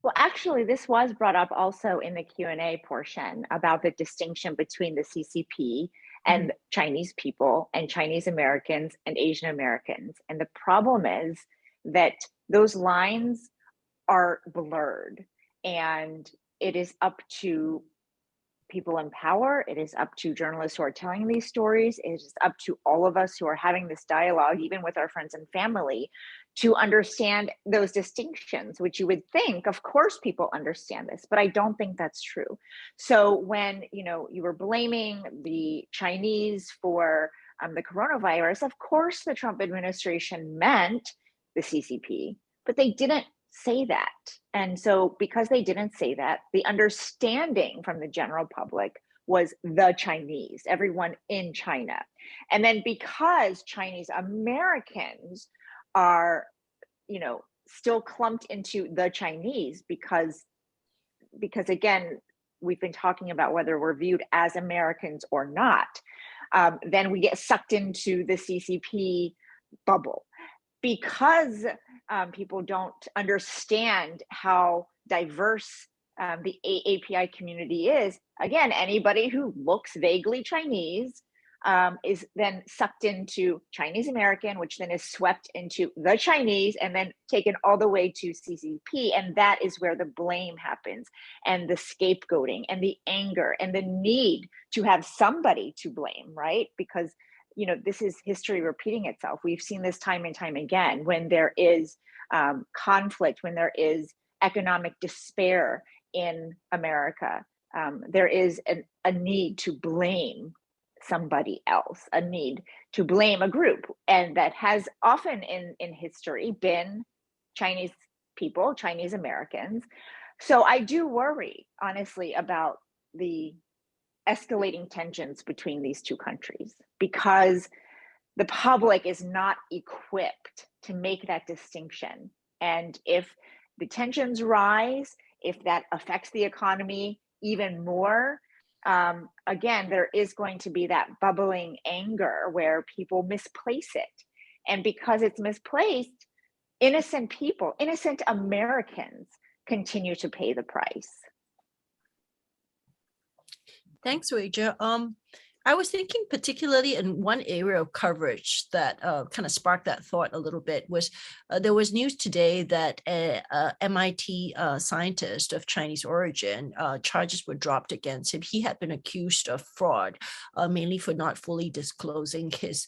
Well, actually, this was brought up also in the Q&A portion about the distinction between the CCP and Chinese people and Chinese Americans and Asian Americans. And the problem is that those lines are blurred, and it is up to people in power, it is up to journalists who are telling these stories, it is up to all of us who are having this dialogue, even with our friends and family, to understand those distinctions, which you would think, of course, people understand this, but I don't think that's true. So when, you were blaming the Chinese for the coronavirus, of course, the Trump administration meant the CCP, but they didn't say that. And so because they didn't say that, the understanding from the general public was the Chinese, everyone in China. And then because Chinese Americans are, still clumped into the Chinese because again, we've been talking about whether we're viewed as Americans or not, then we get sucked into the CCP bubble. Because people don't understand how diverse the API community is, again, anybody who looks vaguely Chinese is then sucked into Chinese American, which then is swept into the Chinese and then taken all the way to CCP. And that is where the blame happens, and the scapegoating and the anger and the need to have somebody to blame, right? Because this is history repeating itself. We've seen this time and time again. When there is conflict, when there is economic despair in America, there is a need to blame somebody else, a need to blame a group. And that has often in history been Chinese people, Chinese Americans. So I do worry, honestly, about the escalating tensions between these two countries, because the public is not equipped to make that distinction. And if the tensions rise, if that affects the economy even more, again, there is going to be that bubbling anger where people misplace it. And because it's misplaced, innocent people, innocent Americans continue to pay the price. Thanks, Weijia. I was thinking particularly in one area of coverage that kind of sparked that thought a little bit was there was news today that a MIT scientist of Chinese origin, charges were dropped against him. He had been accused of fraud, mainly for not fully disclosing his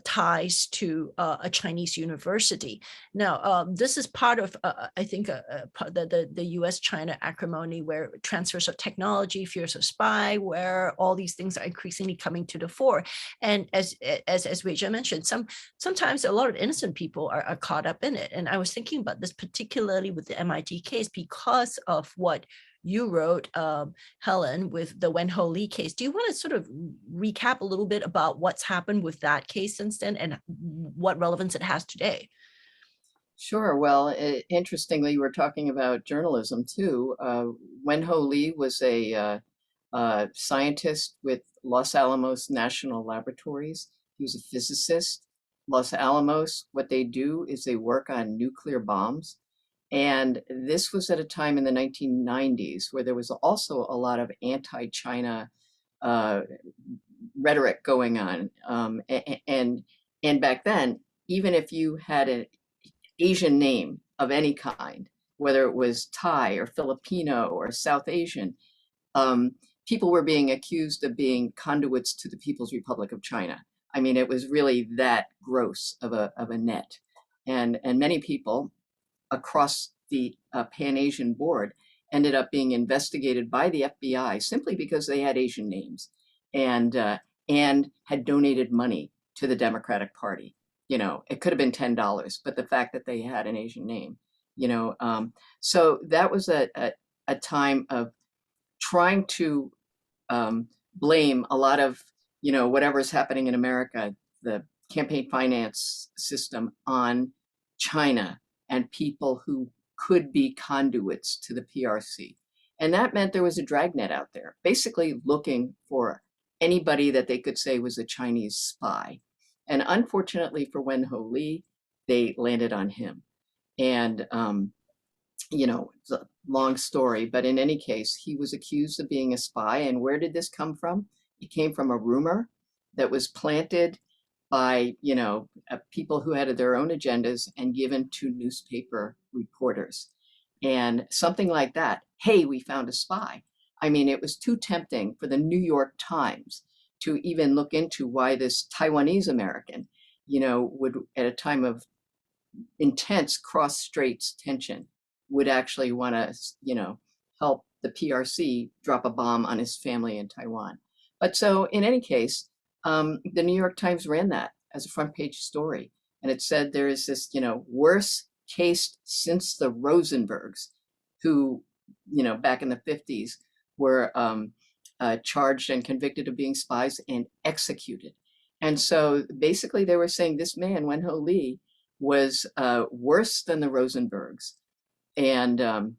ties to a Chinese university. Now, this is part of, I think, the US-China acrimony, where transfers of technology, fears of spy, where all these things are increasingly coming to the fore. And as Weijia mentioned, sometimes a lot of innocent people are caught up in it. And I was thinking about this particularly with the MIT case because of what you wrote, Helen, with the Wen-Ho Lee case. Do you want to sort of recap a little bit about what's happened with that case since then and what relevance it has today? Sure. Well, interestingly, we're talking about journalism too. Wen-Ho Lee was a scientist with Los Alamos National Laboratories. He was a physicist. Los Alamos, what they do is they work on nuclear bombs. And this was at a time in the 1990s where there was also a lot of anti-China rhetoric going on. And back then, even if you had an Asian name of any kind, whether it was Thai or Filipino or South Asian, people were being accused of being conduits to the People's Republic of China. I mean, it was really that gross of a net. And many people across the Pan-Asian board ended up being investigated by the FBI simply because they had Asian names and had donated money to the Democratic Party. You know, it could have been $10, but the fact that they had an Asian name, so that was a time of trying to blame a lot of, whatever's happening in America, the campaign finance system, on China and people who could be conduits to the PRC. And that meant there was a dragnet out there, basically looking for anybody that they could say was a Chinese spy. And unfortunately for Wen-Ho Lee, they landed on him. And, it's a long story, but in any case, he was accused of being a spy. And where did this come from? It came from a rumor that was planted by, people who had their own agendas and given to newspaper reporters. And something like that, hey, we found a spy. I mean, it was too tempting for the New York Times to even look into why this Taiwanese American, would, at a time of intense cross-straits tension, would actually want to, help the PRC drop a bomb on his family in Taiwan. But so in any case, the New York Times ran that as a front page story. And it said there is this, worst case since the Rosenbergs, who, back in the 50s were charged and convicted of being spies and executed. And so basically they were saying this man, Wen-Ho Lee, was worse than the Rosenbergs. And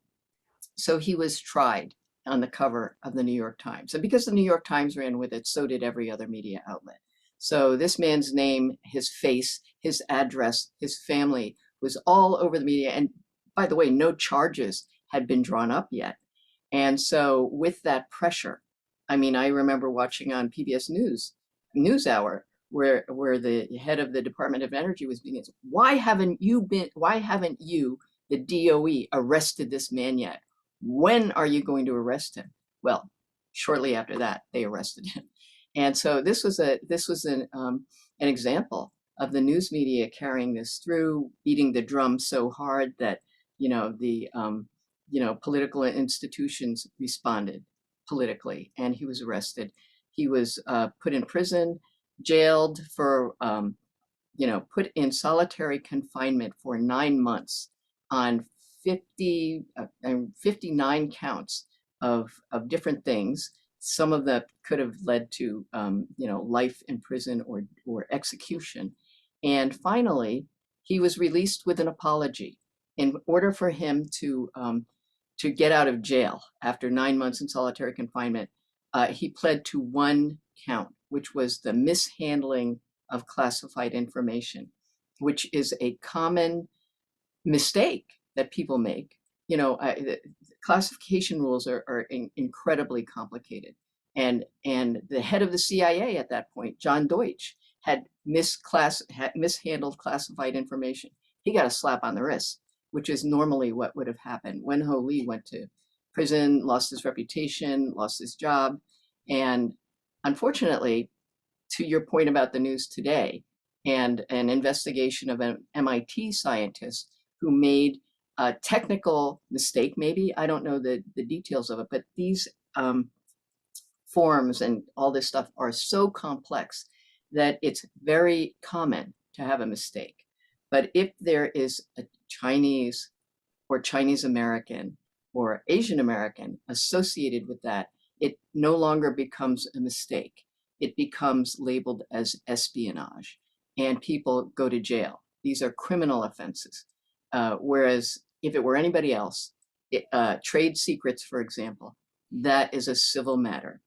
so he was tried on the cover of the New York Times. And because the New York Times ran with it, so did every other media outlet. So this man's name, his face, his address, his family was all over the media. And by the way, no charges had been drawn up yet. And so with that pressure, I mean, I remember watching on PBS NewsHour, where the head of the Department of Energy was being asked, why haven't you, the DOE, arrested this man yet? When are you going to arrest him? Well, shortly after that, they arrested him. And so this was an example of the news media carrying this through, beating the drum so hard that, the political institutions responded politically, and he was arrested. He was put in prison, jailed for, put in solitary confinement for 9 months on 59 counts of different things. Some of that could have led to, life in prison or execution. And finally, he was released with an apology. In order for him to get out of jail after 9 months in solitary confinement, he pled to one count, which was the mishandling of classified information, which is a common mistake that people make. The classification rules are incredibly complicated. And the head of the CIA at that point, John Deutsch, had mishandled classified information. He got a slap on the wrist, which is normally what would have happened. Wen Ho Lee went to prison, lost his reputation, lost his job. And unfortunately, to your point about the news today, and an investigation of an MIT scientist who made a technical mistake, maybe, I don't know the details of it, but these forms and all this stuff are so complex that it's very common to have a mistake. But if there is a Chinese or Chinese American or Asian American associated with that, it no longer becomes a mistake. It becomes labeled as espionage, and people go to jail. These are criminal offenses. Whereas if it were anybody else, trade secrets, for example, that is a civil matter.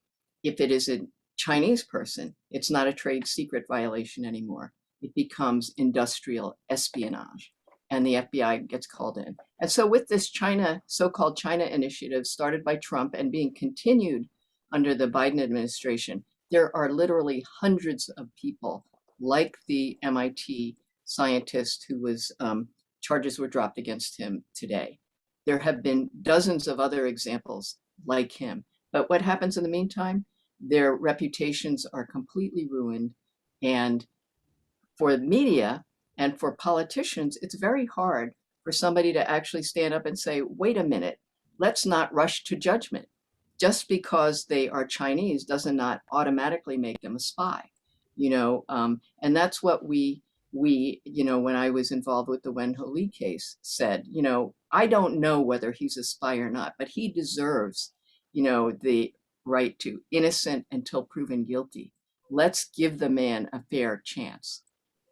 If it is a Chinese person, it's not a trade secret violation anymore. It becomes industrial espionage, and the FBI gets called in. And so with this China, so-called China initiative started by Trump and being continued under the Biden administration, there are literally hundreds of people like the MIT scientist who was, charges were dropped against him today. There have been dozens of other examples like him. But what happens in the meantime? Their reputations are completely ruined. And for the media and for politicians, it's very hard for somebody to actually stand up and say, wait a minute, let's not rush to judgment. Just because they are Chinese does not automatically make them a spy, and that's what we, when I was involved with the Wen Ho Lee case, said, I don't know whether he's a spy or not, but he deserves, the right to innocent until proven guilty. Let's give the man a fair chance.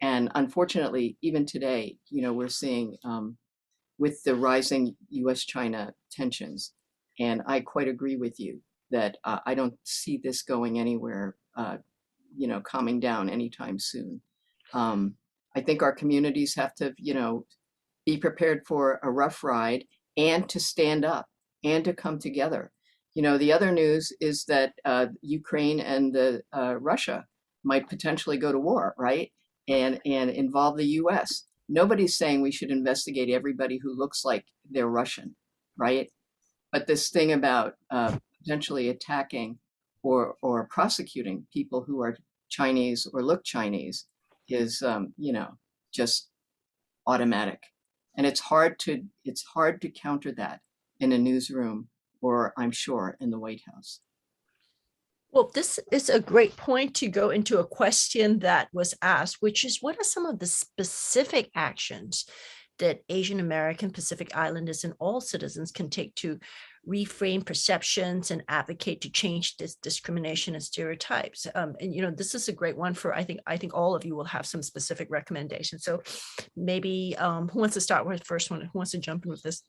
And unfortunately, even today, we're seeing with the rising US-China tensions, and I quite agree with you that I don't see this going anywhere, calming down anytime soon. I think our communities have to, be prepared for a rough ride and to stand up and to come together. The other news is that Ukraine and Russia might potentially go to war, right? And involve the US. Nobody's saying we should investigate everybody who looks like they're Russian, right? But this thing about potentially attacking or prosecuting people who are Chinese or look Chinese is, just automatic. And it's hard to counter that in a newsroom or, I'm sure, in the White House. Well, this is a great point to go into a question that was asked, which is, what are some of the specific actions that Asian American, Pacific Islanders, and all citizens can take to reframe perceptions and advocate to change this discrimination and stereotypes? And this is a great one for, I think all of you will have some specific recommendations. So maybe who wants to start with the first one? Who wants to jump in with this?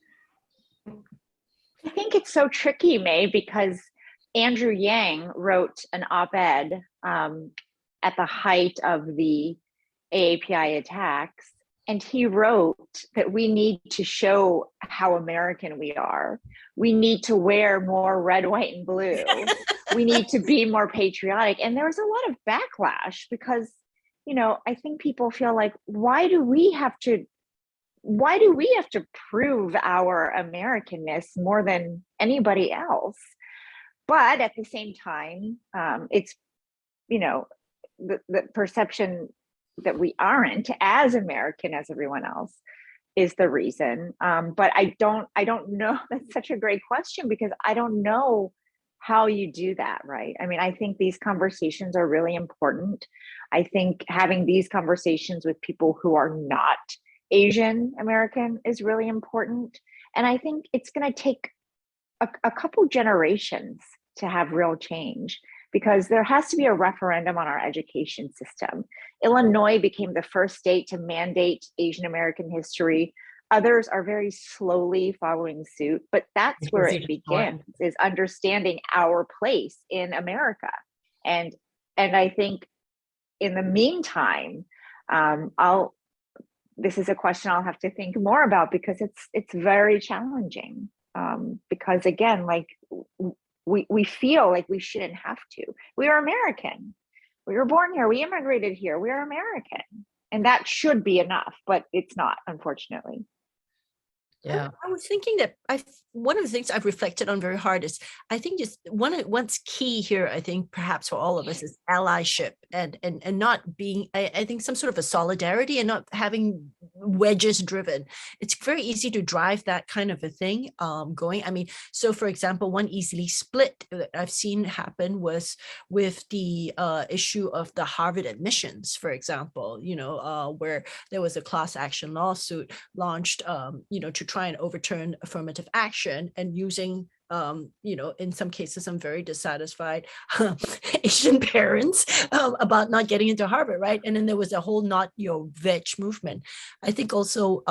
I think it's so tricky, May, because Andrew Yang wrote an op-ed at the height of the AAPI attacks, and he wrote that we need to show how American we are. We need to wear more red, white, and blue. We need to be more patriotic. And there was a lot of backlash because, I think people feel like, why do we have to prove our Americanness more than anybody else? But at the same time, it's, the perception that we aren't as American as everyone else is the reason. But I don't know. That's such a great question because I don't know how you do that, right? I mean, I think these conversations are really important. I think having these conversations with people who are not Asian American is really important. And I think it's going to take a couple generations to have real change, because there has to be a referendum on our education system. Illinois became the first state to mandate Asian American history. Others are very slowly following suit, but that's where it begins, is understanding our place in America. And I think in the meantime, this is a question I'll have to think more about because it's very challenging. Because again, like we feel like we shouldn't have to. We are American. We were born here. We immigrated here. We are American. And that should be enough, but it's not, unfortunately. Yeah. I was thinking that one of the things I've reflected on very hard is I think just what's key here, I think perhaps for all of us, is allyship and not being, I think, some sort of a solidarity and not having wedges driven. It's very easy to drive that kind of a thing going. I mean, so for example, one easily split that I've seen happen was with the issue of the Harvard admissions, for example, where there was a class action lawsuit launched, to try and overturn affirmative action, and using in some cases, some very dissatisfied Asian parents about not getting into Harvard, right? And then there was a whole not your veg movement. I think also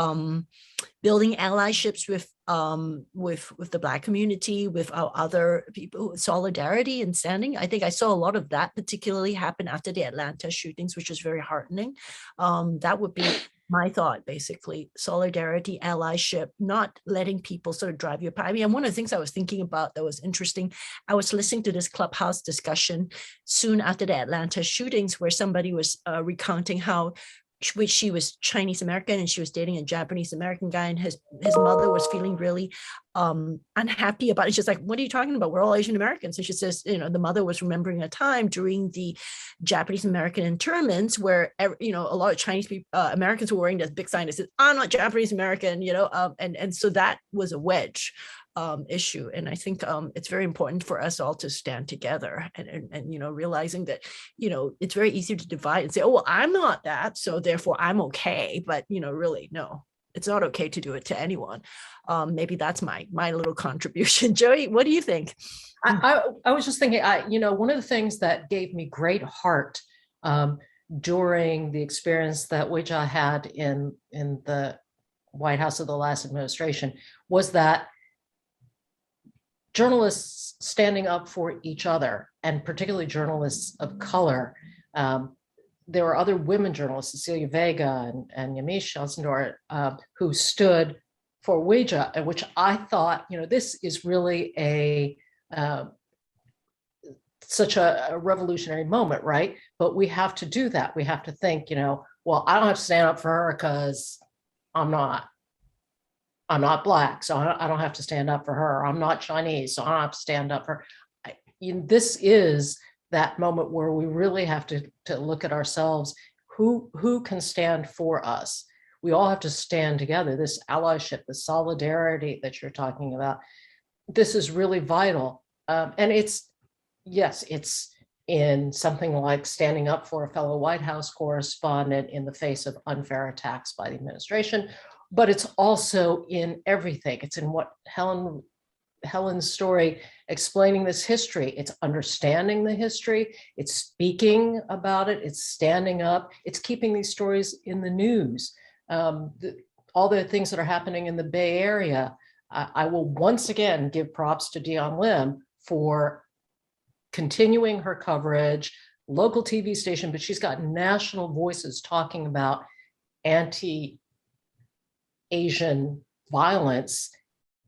building allyships with the Black community, with our other people, solidarity and standing. I think I saw a lot of that particularly happen after the Atlanta shootings, which was very heartening. That would be my thought, basically: solidarity, allyship, not letting people sort of drive you apart. I mean, one of the things I was thinking about that was interesting, I was listening to this Clubhouse discussion soon after the Atlanta shootings, where somebody was recounting how she was Chinese American and she was dating a Japanese American guy, and his mother was feeling really unhappy about it. She's like, "What are you talking about? We're all Asian Americans." And she says, the mother was remembering a time during the Japanese American internments where a lot of Chinese people, Americans were wearing this big sign that says, "I'm not Japanese American," and so that was a wedge issue. And I think it's very important for us all to stand together and realizing that, it's very easy to divide and say, "Oh, well, I'm not that, so therefore I'm okay." But, really, no, it's not okay to do it to anyone. Maybe that's my little contribution. Joey, what do you think? I was just thinking, one of the things that gave me great heart during the experience that Weijia had in the White House of the last administration was that journalists standing up for each other, and particularly journalists of color. There were other women journalists, Cecilia Vega and Yamiche Alcindor, who stood for Weijia, which I thought, this is really such a revolutionary moment, right? But we have to do that. We have to think, well, I don't have to stand up for her because I'm not Black, so I don't have to stand up for her. I'm not Chinese, so I don't have to stand up for her. This is that moment where we really have to look at ourselves. Who can stand for us? We all have to stand together. This allyship, the solidarity that you're talking about, this is really vital. And it's in something like standing up for a fellow White House correspondent in the face of unfair attacks by the administration, but it's also in everything. It's in what Helen's story, explaining this history. It's understanding the history. It's speaking about it. It's standing up. It's keeping these stories in the news. All the things that are happening in the Bay Area. I will once again give props to Dion Lim for continuing her coverage, local TV station, but she's got national voices talking about anti-Asian violence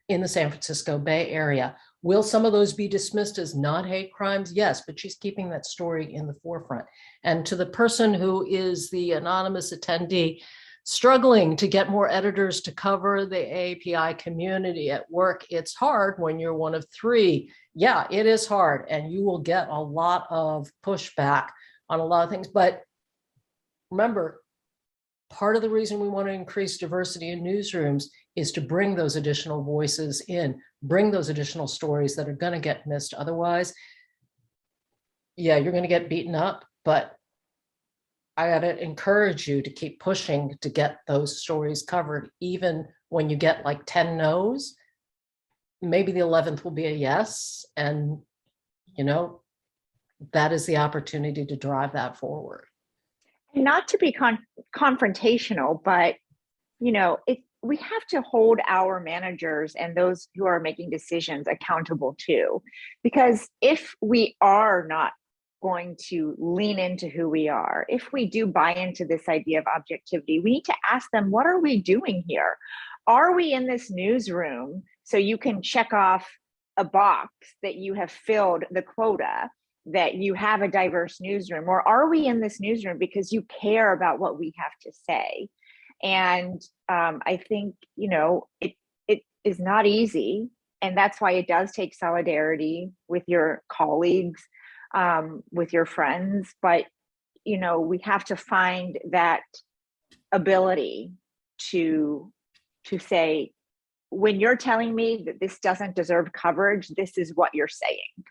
in the San Francisco Bay Area. Will some of those be dismissed as not hate crimes? Yes, but she's keeping that story in the forefront. And to the person who is the anonymous attendee struggling to get more editors to cover the AAPI community at work, it's hard when you're one of three. Yeah, it is hard, and you will get a lot of pushback on a lot of things. But remember, part of the reason we want to increase diversity in newsrooms is to bring those additional voices in, bring those additional stories that are going to get missed. Otherwise, yeah, you're going to get beaten up, but I got to encourage you to keep pushing to get those stories covered, even when you get like 10 no's. Maybe the 11th will be a yes. And, that is the opportunity to drive that forward. Not to be confrontational, but, we have to hold our managers and those who are making decisions accountable too. Because if we are not going to lean into who we are, if we do buy into this idea of objectivity, we need to ask them, what are we doing here? Are we in this newsroom so you can check off a box that you have filled the quota, that you have a diverse newsroom, or are we in this newsroom because you care about what we have to say? And I think, it is not easy. And that's why it does take solidarity with your colleagues, with your friends. But, we have to find that ability to say, when you're telling me that this doesn't deserve coverage, this is what you're saying.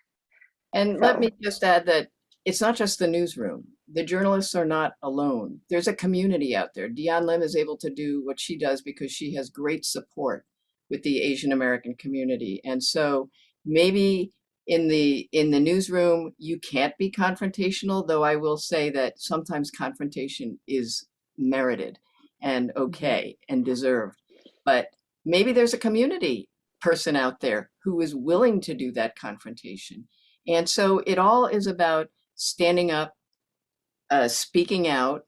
And let me just add that it's not just the newsroom. The journalists are not alone. There's a community out there. Dion Lim is able to do what she does because she has great support with the Asian American community. And so maybe in the newsroom, you can't be confrontational, though I will say that sometimes confrontation is merited and okay and deserved. But maybe there's a community person out there who is willing to do that confrontation. And so it all is about standing up, speaking out,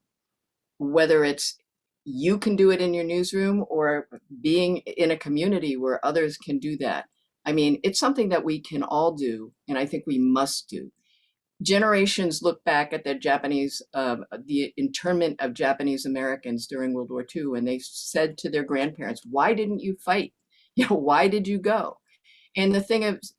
whether it's you can do it in your newsroom or being in a community where others can do that. I mean, it's something that we can all do, and I think we must do. Generations look back at the internment of Japanese Americans during World War II, and they said to their grandparents, "Why didn't you fight? Why did you go?" And the thing is,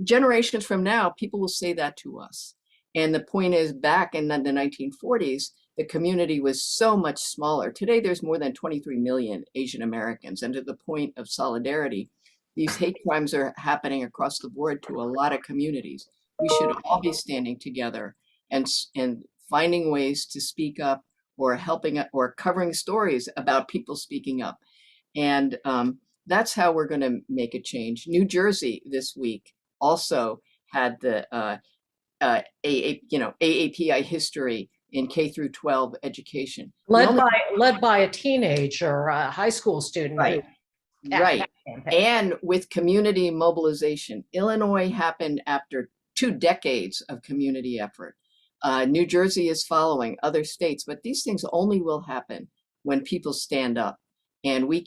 generations from now, people will say that to us. And the point is, back in the 1940s, the community was so much smaller. Today, there's more than 23 million Asian Americans. And to the point of solidarity, these hate crimes are happening across the board to a lot of communities. We should all be standing together and finding ways to speak up, or helping or covering stories about people speaking up. And that's how we're going to make a change. New Jersey this week also had the AAPI history in K through 12 education. Led by a teenager, a high school student. Right. Right. And with community mobilization. Illinois happened after 2 decades of community effort. New Jersey is following, other states, but these things only will happen when people stand up. And we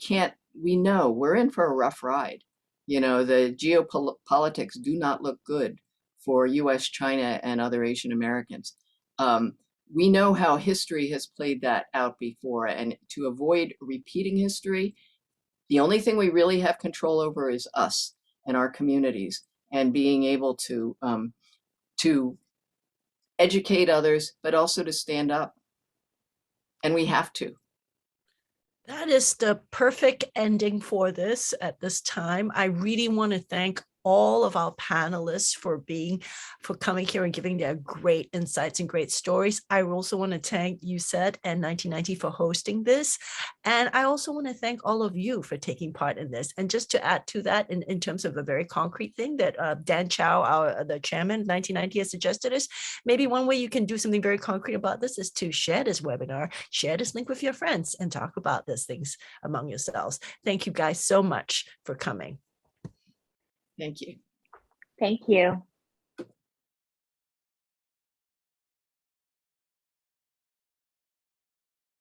know we're in for a rough ride. The geopolitics do not look good for US, China, and other Asian Americans. We know how history has played that out before, and to avoid repeating history, the only thing we really have control over is us and our communities, and being able to educate others, but also to stand up. And we have to. That is the perfect ending for this at this time. I really want to thank all of our panelists for coming here and giving their great insights and great stories. I also want to thank USCET and 1990 for hosting this. And I also want to thank all of you for taking part in this. And just to add to that, in terms of a very concrete thing that Dan Chow, the chairman, 1990 has suggested is, maybe one way you can do something very concrete about this is to share this webinar, share this link with your friends, and talk about these things among yourselves. Thank you guys so much for coming. Thank you. Thank you.